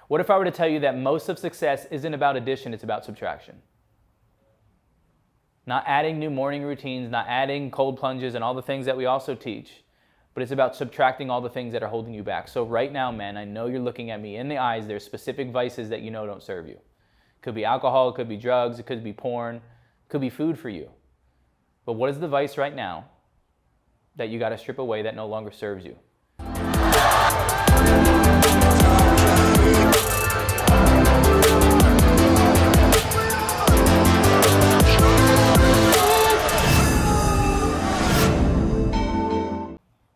What if I were to tell you that most of success isn't about addition, it's about subtraction? Not adding new morning routines, not adding cold plunges and all the things that we also teach, but it's about subtracting all the things that are holding you back. So right now, man, I know you're looking at me in the eyes. There's specific vices that you know don't serve you. It could be alcohol, it could be drugs, it could be porn, it could be food for you. But what is the vice right now that you got to strip away that no longer serves you?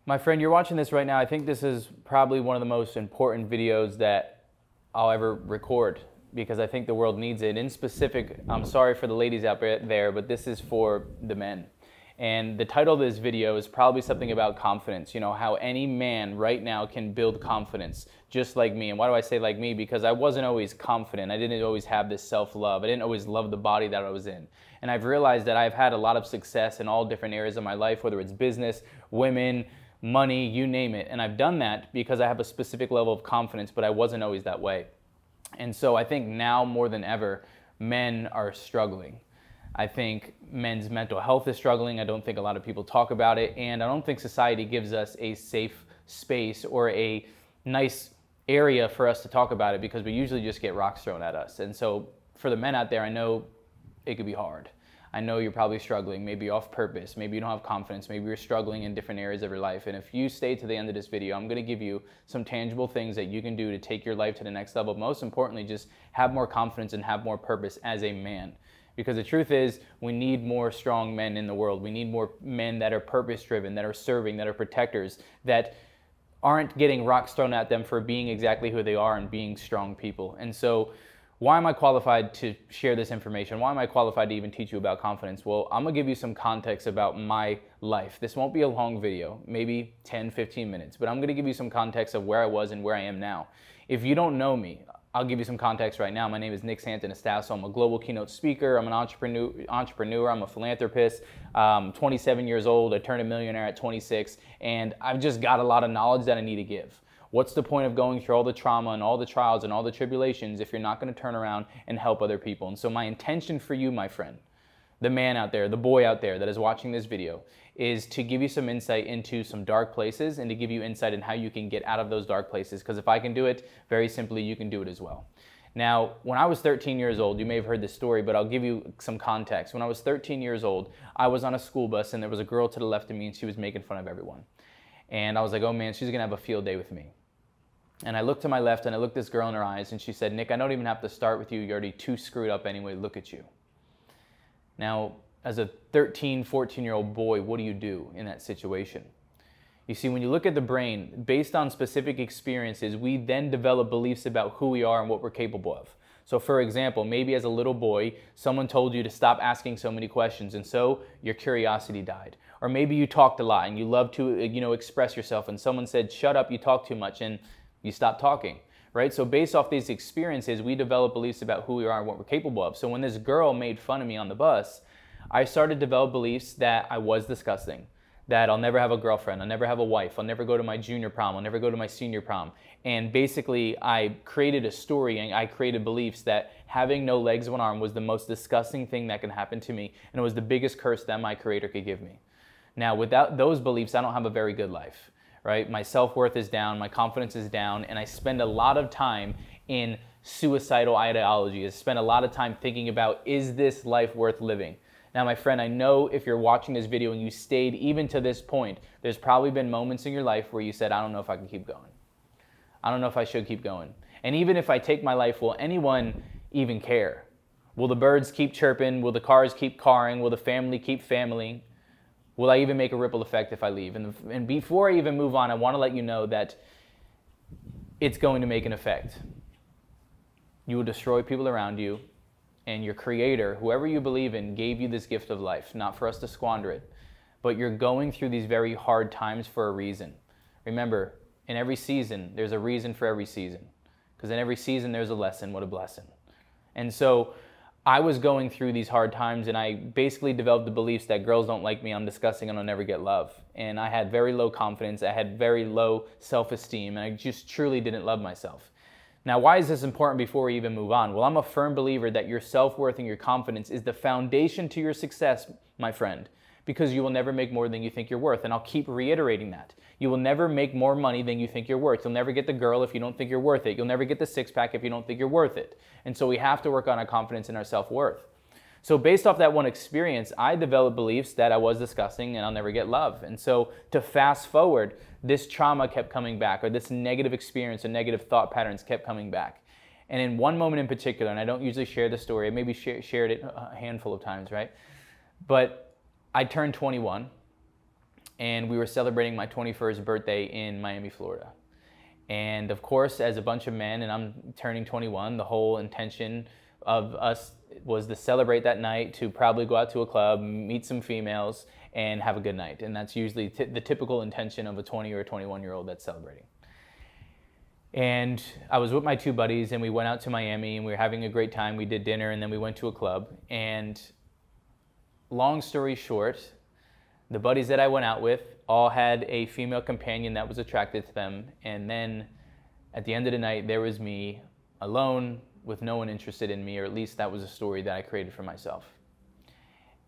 My friend, you're watching this right now. I think this is probably one of the most important videos that I'll ever record because I think the world needs it. In specific, I'm sorry for the ladies out there, but this is for the men. And the title of this video is probably something about confidence. You know, how any man right now can build confidence, just like me. And why do I say like me? Because I wasn't always confident. I didn't always have this self-love. I didn't always love the body that I was in. And I've realized that I've had a lot of success in all different areas of my life, whether it's business, women, money, you name it. And I've done that because I have a specific level of confidence, but I wasn't always that way. And so I think now more than ever, men are struggling. I think men's mental health is struggling. I don't think a lot of people talk about it. And I don't think society gives us a safe space or a nice area for us to talk about it because we usually just get rocks thrown at us. And so for the men out there, I know it could be hard. I know you're probably struggling, maybe off purpose, maybe you don't have confidence, maybe you're struggling in different areas of your life. And if you stay to the end of this video, I'm gonna give you some tangible things that you can do to take your life to the next level. Most importantly, just have more confidence and have more purpose as a man. Because the truth is, we need more strong men in the world. We need more men that are purpose-driven, that are serving, that are protectors, that aren't getting rocks thrown at them for being exactly who they are and being strong people. And so, why am I qualified to share this information? Why am I qualified to even teach you about confidence? Well, I'm gonna give you some context about my life. This won't be a long video, maybe 10, 15 minutes, but I'm gonna give you some context of where I was and where I am now. If you don't know me, I'll give you some context right now. My name is Santonastasso. I'm a global keynote speaker. I'm an entrepreneur. I'm a philanthropist. 27 years old. I turned a millionaire at 26, and I've just got a lot of knowledge that I need to give. What's the point of going through all the trauma and all the trials and all the tribulations if you're not going to turn around and help other people? And so my intention for you, my friend, the man out there, the boy out there that is watching this video, is to give you some insight into some dark places and to give you insight in how you can get out of those dark places. Because if I can do it, very simply, you can do it as well. Now, when I was 13 years old, you may have heard this story, but I'll give you some context. When I was 13 years old, I was on a school bus and there was a girl to the left of me and she was making fun of everyone. And I was like, oh man, she's going to have a field day with me. And I looked to my left and I looked this girl in her eyes and she said, Nick, I don't even have to start with you. You're already too screwed up anyway. Look at you. Now, as a 13, 14-year-old boy, what do you do in that situation? You see, when you look at the brain, based on specific experiences, we then develop beliefs about who we are and what we're capable of. So for example, maybe as a little boy, someone told you to stop asking so many questions and so your curiosity died. Or maybe you talked a lot and you love to, express yourself and someone said, shut up, you talk too much, and you stop talking, right? So based off these experiences, we develop beliefs about who we are and what we're capable of. So when this girl made fun of me on the bus, I started to develop beliefs that I was disgusting, that I'll never have a girlfriend, I'll never have a wife, I'll never go to my junior prom, I'll never go to my senior prom. And basically, I created a story and I created beliefs that having no legs, one arm was the most disgusting thing that can happen to me, and it was the biggest curse that my creator could give me. Now, without those beliefs, I don't have a very good life. Right? My self-worth is down, my confidence is down, and I spend a lot of time in suicidal ideology. I spend a lot of time thinking about, is this life worth living? Now, my friend, I know if you're watching this video and you stayed even to this point, there's probably been moments in your life where you said, I don't know if I can keep going. I don't know if I should keep going. And even if I take my life, will anyone even care? Will the birds keep chirping? Will the cars keep carring? Will the family keep familying? Will I even make a ripple effect if I leave? And before I even move on, I want to let you know that it's going to make an effect. You will destroy people around you, and your creator, whoever you believe in, gave you this gift of life, not for us to squander it. But you're going through these very hard times for a reason. Remember, in every season, there's a reason for every season. Because in every season, there's a lesson. What a blessing. And so I was going through these hard times and I basically developed the beliefs that girls don't like me, I'm disgusting, and I'll never get love. And I had very low confidence, I had very low self-esteem, and I just truly didn't love myself. Now, why is this important before we even move on? Well, I'm a firm believer that your self-worth and your confidence is the foundation to your success, my friend, because you will never make more than you think you're worth. And I'll keep reiterating that. You will never make more money than you think you're worth. You'll never get the girl if you don't think you're worth it. You'll never get the six-pack if you don't think you're worth it. And so we have to work on our confidence and our self-worth. So based off that one experience, I developed beliefs that I was disgusting and I'll never get love. And so to fast forward, this trauma kept coming back, or this negative experience and negative thought patterns kept coming back. And in one moment in particular, and I don't usually share the story, I maybe shared it a handful of times, right? But I turned 21 and we were celebrating my 21st birthday in Miami, Florida. And of course, as a bunch of men, and I'm turning 21, the whole intention of us was to celebrate that night, to probably go out to a club, meet some females, and have a good night. And that's usually the typical intention of a 20 or a 21-year-old that's celebrating. And I was with my two buddies, and we went out to Miami, and we were having a great time. We did dinner, and then we went to a club. And long story short, the buddies that I went out with all had a female companion that was attracted to them. And then at the end of the night, there was me alone with no one interested in me, or at least that was a story that I created for myself.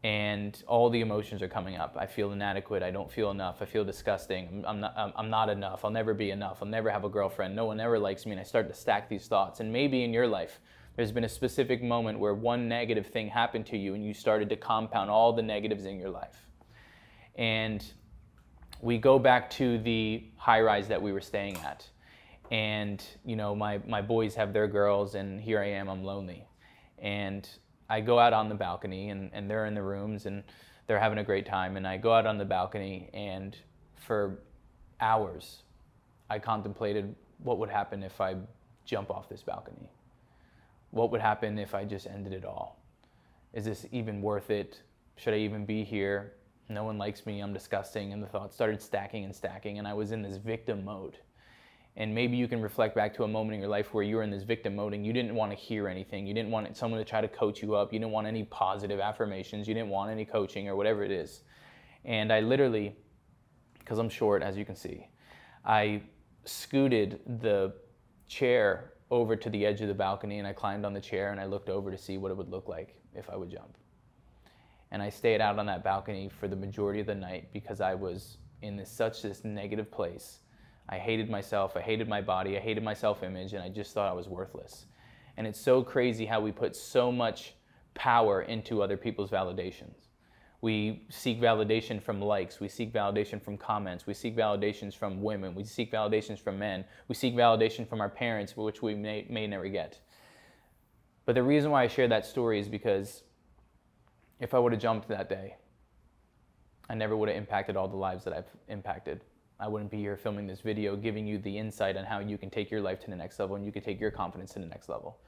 And all the emotions are coming up. I feel inadequate. I don't feel enough. I feel disgusting. I'm not enough. I'll never be enough. I'll never have a girlfriend. No one ever likes me. And I start to stack these thoughts. And maybe in your life, there's been a specific moment where one negative thing happened to you and you started to compound all the negatives in your life. And we go back to the high rise that we were staying at. And you know, my boys have their girls, and here I am, I'm lonely. And I go out on the balcony, and they're in the rooms, and they're having a great time. And I go out on the balcony, and for hours, I contemplated what would happen if I jump off this balcony. What would happen if I just ended it all? Is this even worth it? Should I even be here? No one likes me, I'm disgusting. And the thoughts started stacking and stacking, and I was in this victim mode. And maybe you can reflect back to a moment in your life where you were in this victim mode and you didn't want to hear anything. You didn't want someone to try to coach you up. You didn't want any positive affirmations. You didn't want any coaching or whatever it is. And I literally, because I'm short, as you can see, I scooted the chair over to the edge of the balcony, and I climbed on the chair and I looked over to see what it would look like if I would jump. And I stayed out on that balcony for the majority of the night because I was in this negative place. I hated myself, I hated my body, I hated my self-image, and I just thought I was worthless. And it's so crazy how we put so much power into other people's validations. We seek validation from likes, we seek validation from comments, we seek validations from women, we seek validations from men, we seek validation from our parents, which we may never get. But the reason why I share that story is because if I would have jumped that day, I never would have impacted all the lives that I've impacted. I wouldn't be here filming this video, giving you the insight on how you can take your life to the next level and you can take your confidence to the next level.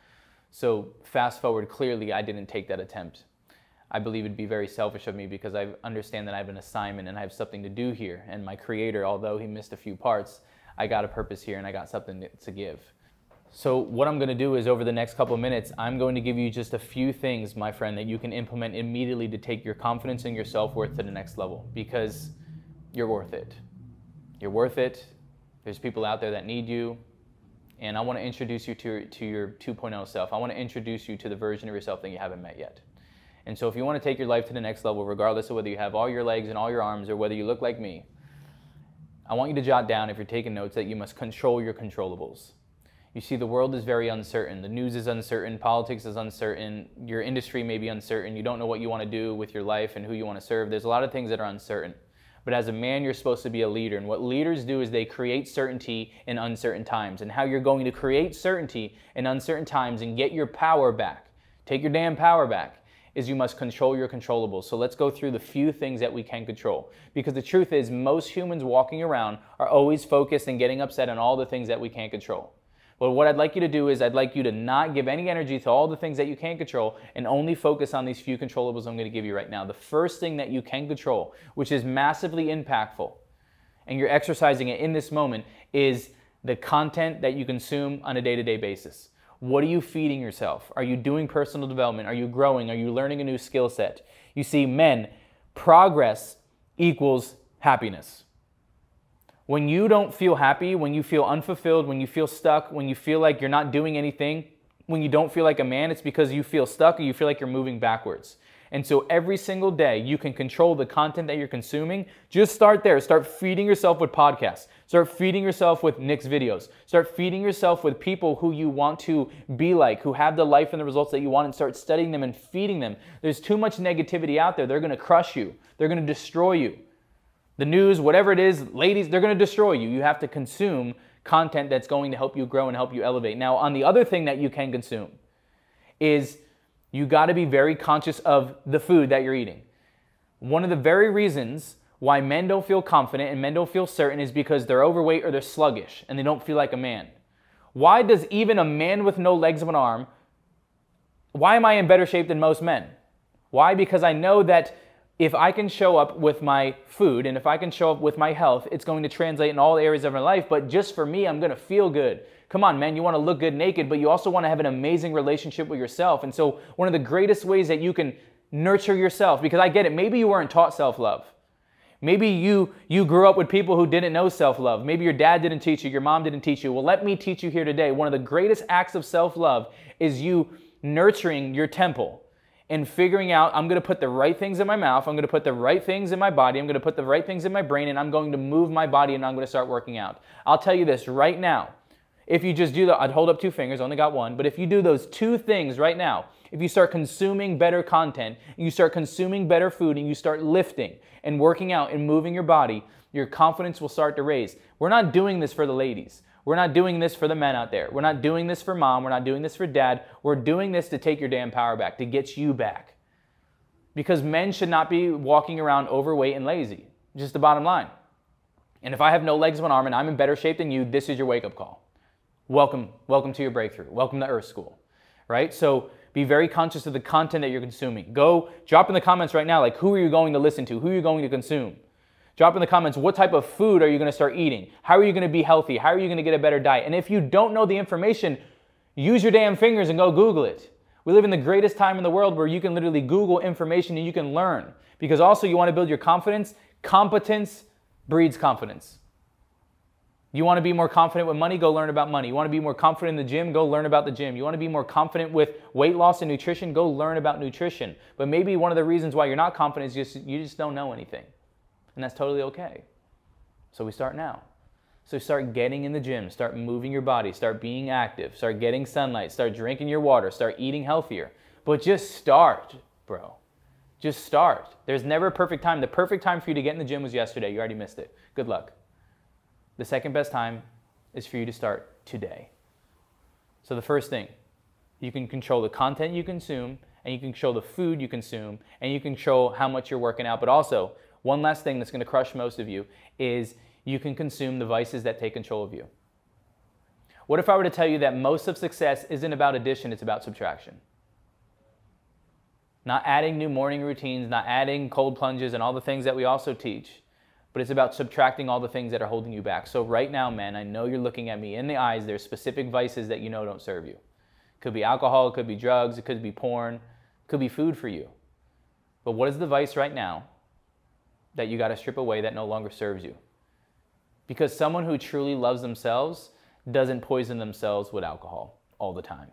So fast forward, clearly I didn't take that attempt. I believe it'd be very selfish of me because I understand that I have an assignment and I have something to do here. And my creator, although he missed a few parts, I got a purpose here and I got something to give. So what I'm going to do is over the next couple of minutes, I'm going to give you just a few things, my friend, that you can implement immediately to take your confidence and your self-worth to the next level, because you're worth it. You're worth it. There's people out there that need you. And I want to introduce you to your 2.0 self. I want to introduce you to the version of yourself that you haven't met yet. And so if you want to take your life to the next level, regardless of whether you have all your legs and all your arms or whether you look like me, I want you to jot down, if you're taking notes, that you must control your controllables. You see, the world is very uncertain. The news is uncertain. Politics is uncertain. Your industry may be uncertain. You don't know what you want to do with your life and who you want to serve. There's a lot of things that are uncertain. But as a man, you're supposed to be a leader. And what leaders do is they create certainty in uncertain times. And how you're going to create certainty in uncertain times and get your power back, take your damn power back, is you must control your controllables. So let's go through the few things that we can control. Because the truth is, most humans walking around are always focused and getting upset on all the things that we can't control. But what I'd like you to do is I'd like you to not give any energy to all the things that you can't control and only focus on these few controllables I'm going to give you right now. The first thing that you can control, which is massively impactful, and you're exercising it in this moment, is the content that you consume on a day-to-day basis. What are you feeding yourself? Are you doing personal development? Are you growing? Are you learning a new skill set? You see, men, progress equals happiness. When you don't feel happy, when you feel unfulfilled, when you feel stuck, when you feel like you're not doing anything, when you don't feel like a man, it's because you feel stuck or you feel like you're moving backwards. And so every single day you can control the content that you're consuming. Just start there. Start feeding yourself with podcasts. Start feeding yourself with Nick's videos. Start feeding yourself with people who you want to be like, who have the life and the results that you want, and start studying them and feeding them. There's too much negativity out there. They're going to crush you. They're going to destroy you. The news, whatever it is, ladies, they're going to destroy you. You have to consume content that's going to help you grow and help you elevate. Now, on the other thing that you can consume is you got to be very conscious of the food that you're eating. One of the very reasons why men don't feel confident and men don't feel certain is because they're overweight or they're sluggish and they don't feel like a man. Why does even a man with no legs of an arm, why am I in better shape than most men? Why? Because I know that if I can show up with my food and if I can show up with my health, it's going to translate in all areas of my life. But just for me, I'm going to feel good. Come on, man, you want to look good naked, but you also want to have an amazing relationship with yourself. And so one of the greatest ways that you can nurture yourself, because I get it, maybe you weren't taught self-love. Maybe you grew up with people who didn't know self-love. Maybe your dad didn't teach you, your mom didn't teach you. Well, let me teach you here today. One of the greatest acts of self-love is you nurturing your temple and figuring out, I'm going to put the right things in my mouth, I'm going to put the right things in my body, I'm going to put the right things in my brain, and I'm going to move my body and I'm going to start working out. I'll tell you this right now. If you just do that, I'd hold up 2 fingers, only got 1, but if you do those 2 things right now, if you start consuming better content, you start consuming better food, and you start lifting and working out and moving your body, your confidence will start to raise. We're not doing this for the ladies. We're not doing this for the men out there. We're not doing this for mom. We're not doing this for dad. We're doing this to take your damn power back, to get you back. Because men should not be walking around overweight and lazy. Just the bottom line. And if I have no legs of an arm and I'm in better shape than you, this is your wake-up call. Welcome to your breakthrough. Welcome to Earth School, right? So be very conscious of the content that you're consuming. Go drop in the comments right now, like, who are you going to listen to? Who are you going to consume? Drop in the comments, what type of food are you going to start eating? How are you going to be healthy? How are you going to get a better diet? And if you don't know the information, use your damn fingers and go Google it. We live in the greatest time in the world where you can literally Google information and you can learn. Because also you want to build your confidence. Competence breeds confidence. You want to be more confident with money? Go learn about money. You want to be more confident in the gym? Go learn about the gym. You want to be more confident with weight loss and nutrition? Go learn about nutrition. But maybe one of the reasons why you're not confident is you just don't know anything. And that's totally okay. So we start now. So start getting in the gym. Start moving your body. Start being active. Start getting sunlight. Start drinking your water. Start eating healthier. But just start, bro. Just start. There's never a perfect time. The perfect time for you to get in the gym was yesterday. You already missed it. Good luck. The second best time is for you to start today. So the first thing, you can control the content you consume, and you can control the food you consume, and you can control how much you're working out. But also, one last thing that's going to crush most of you is you can consume the vices that take control of you. What if I were to tell you that most of success isn't about addition, it's about subtraction? Not adding new morning routines, not adding cold plunges and all the things that we also teach. But it's about subtracting all the things that are holding you back. So right now, man, I know you're looking at me in the eyes. There's specific vices that you know don't serve you. It could be alcohol, it could be drugs, it could be porn, it could be food for you. But what is the vice right now that you got to strip away that no longer serves you? Because someone who truly loves themselves doesn't poison themselves with alcohol all the time.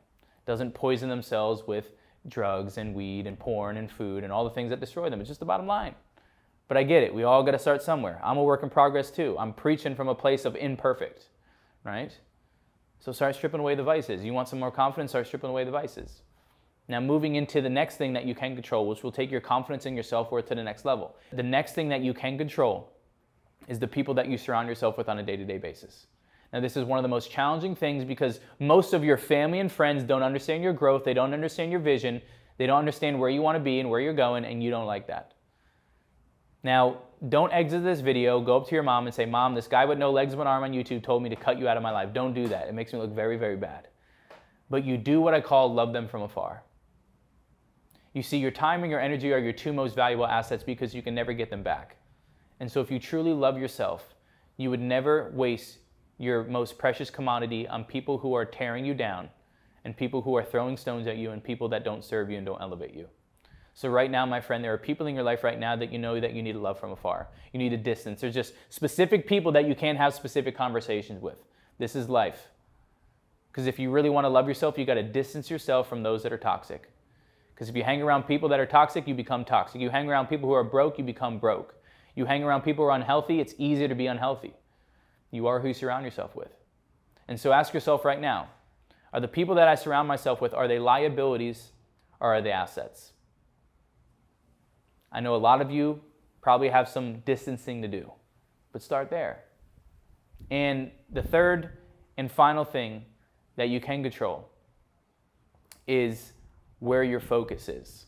Doesn't poison themselves with drugs and weed and porn and food and all the things that destroy them. It's just the bottom line. But I get it. We all got to start somewhere. I'm a work in progress too. I'm preaching from a place of imperfect, right? So start stripping away the vices. You want some more confidence? Start stripping away the vices. Now moving into the next thing that you can control, which will take your confidence in your self-worth to the next level. The next thing that you can control is the people that you surround yourself with on a day-to-day basis. Now this is one of the most challenging things because most of your family and friends don't understand your growth. They don't understand your vision. They don't understand where you want to be and where you're going, and you don't like that. Now, don't exit this video, go up to your mom and say, Mom, this guy with no legs of an arm on YouTube told me to cut you out of my life. Don't do that. It makes me look very, very bad. But you do what I call love them from afar. You see, your time and your energy are your 2 most valuable assets because you can never get them back. And so if you truly love yourself, you would never waste your most precious commodity on people who are tearing you down and people who are throwing stones at you and people that don't serve you and don't elevate you. So right now, my friend, there are people in your life right now that you know that you need to love from afar. You need a distance. There's just specific people that you can't have specific conversations with. This is life. Because if you really want to love yourself, you got to distance yourself from those that are toxic. Because if you hang around people that are toxic, you become toxic. You hang around people who are broke, you become broke. You hang around people who are unhealthy, it's easier to be unhealthy. You are who you surround yourself with. And so ask yourself right now, are the people that I surround myself with, are they liabilities or are they assets? I know a lot of you probably have some distancing to do, but start there. And the third and final thing that you can control is where your focus is.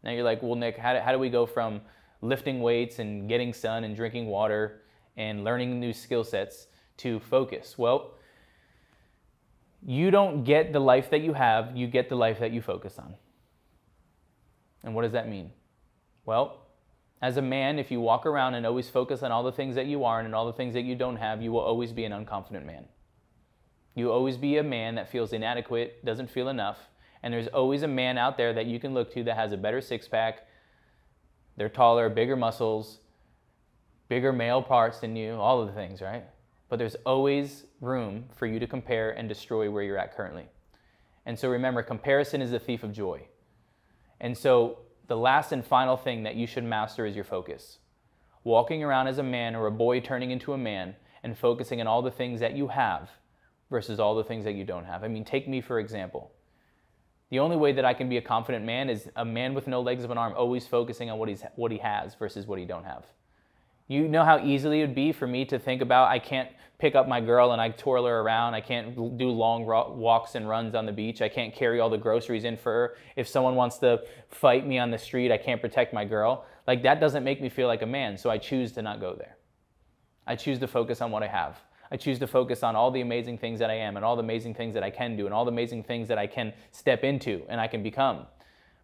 Now you're like, well, Nick, how do we go from lifting weights and getting sun and drinking water and learning new skill sets to focus? Well, you don't get the life that you have, you get the life that you focus on. And what does that mean? Well, as a man, if you walk around and always focus on all the things that you aren't and all the things that you don't have, you will always be an unconfident man. You will always be a man that feels inadequate, doesn't feel enough, and there's always a man out there that you can look to that has a better six-pack, they're taller, bigger muscles, bigger male parts than you, all of the things, right? But there's always room for you to compare and destroy where you're at currently. And so remember, comparison is the thief of joy. And so the last and final thing that you should master is your focus. Walking around as a man or a boy turning into a man and focusing on all the things that you have versus all the things that you don't have. I mean, take me for example. The only way that I can be a confident man is a man with no legs of an arm, always focusing on what he has versus what he don't have. You know how easily it would be for me to think about, I can't pick up my girl and I twirl her around. I can't do long walks and runs on the beach. I can't carry all the groceries in for her. If someone wants to fight me on the street, I can't protect my girl. Like, that doesn't make me feel like a man, so I choose to not go there. I choose to focus on what I have. I choose to focus on all the amazing things that I am and all the amazing things that I can do and all the amazing things that I can step into and I can become.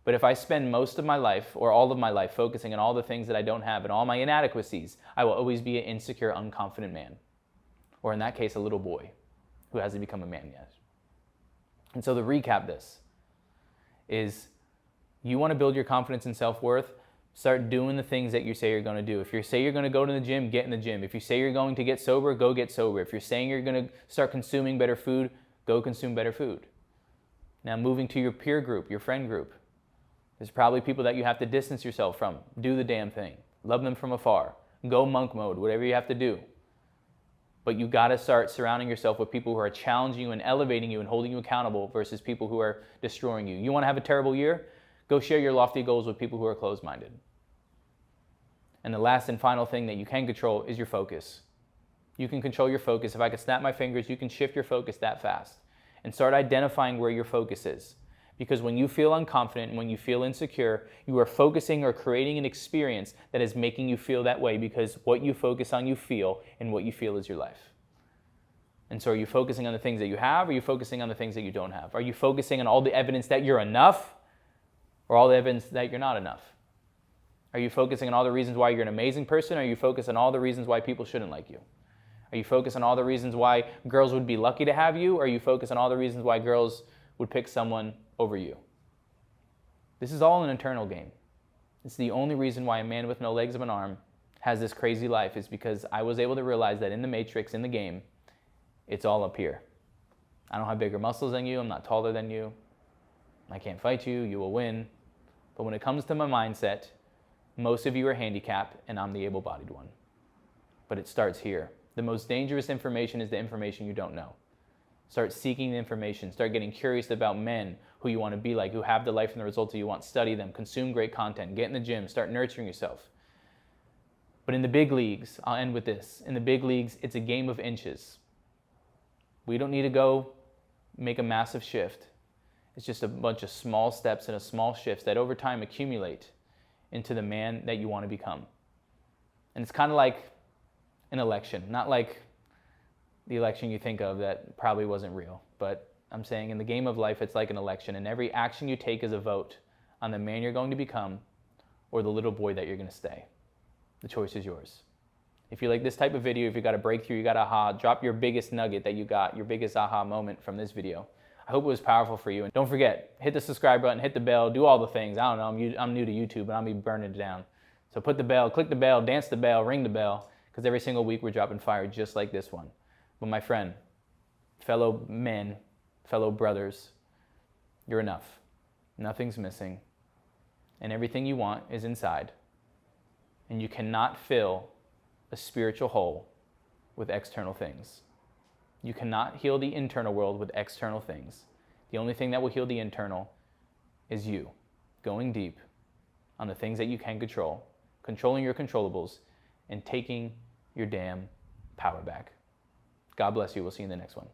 But if I spend most of my life or all of my life focusing on all the things that I don't have and all my inadequacies, I will always be an insecure, unconfident man. Or in that case, a little boy who hasn't become a man yet. And so to recap this is, you want to build your confidence and self-worth, start doing the things that you say you're going to do. If you say you're going to go to the gym, get in the gym. If you say you're going to get sober, go get sober. If you're saying you're going to start consuming better food, go consume better food. Now moving to your peer group, your friend group. There's probably people that you have to distance yourself from. Do the damn thing. Love them from afar. Go monk mode, whatever you have to do. But you got to start surrounding yourself with people who are challenging you and elevating you and holding you accountable versus people who are destroying you. You want to have a terrible year? Go share your lofty goals with people who are closed-minded. And the last and final thing that you can control is your focus. You can control your focus. If I could snap my fingers, you can shift your focus that fast. And start identifying where your focus is. Because when you feel unconfident and when you feel insecure, you are focusing or creating an experience that is making you feel that way, because what you focus on, you feel, and what you feel is your life. And so are you focusing on the things that you have, or are you focusing on the things that you don't have? Are you focusing on all the evidence that you're enough, or all the evidence that you're not enough? Are you focusing on all the reasons why you're an amazing person, or are you focused on all the reasons why people shouldn't like you? Are you focused on all the reasons why girls would be lucky to have you, or are you focused on all the reasons why girls would pick someone over you? This is all an internal game. It's the only reason why a man with no legs of an arm has this crazy life, is because I was able to realize that in the matrix, in the game, it's all up here. I don't have bigger muscles than you. I'm not taller than you. I can't fight you. You will win. But when it comes to my mindset, most of you are handicapped and I'm the able-bodied one. But it starts here. The most dangerous information is the information you don't know. Start seeking the information. Start getting curious about men who you want to be like, who have the life and the results that you want. Study them. Consume great content. Get in the gym. Start nurturing yourself. But in the big leagues, I'll end with this. In the big leagues, it's a game of inches. We don't need to go make a massive shift. It's just a bunch of small steps and small shifts that over time accumulate into the man that you want to become. And it's kind of like an election, not like the election you think of that probably wasn't real. But I'm saying in the game of life, it's like an election, and every action you take is a vote on the man you're going to become or the little boy that you're going to stay. The choice is yours. If you like this type of video, if you got a breakthrough, you got aha, drop your biggest nugget that you got, your biggest aha moment from this video. I hope it was powerful for you. And don't forget, hit the subscribe button, hit the bell, do all the things. I don't know, I'm new to YouTube, but I'll be burning it down. So put the bell, click the bell, dance the bell, ring the bell, because every single week we're dropping fire just like this one. But my friend, fellow men, fellow brothers, you're enough. Nothing's missing. And everything you want is inside. And you cannot fill a spiritual hole with external things. You cannot heal the internal world with external things. The only thing that will heal the internal is you going deep on the things that you can control, controlling your controllables, and taking your damn power back. God bless you. We'll see you in the next one.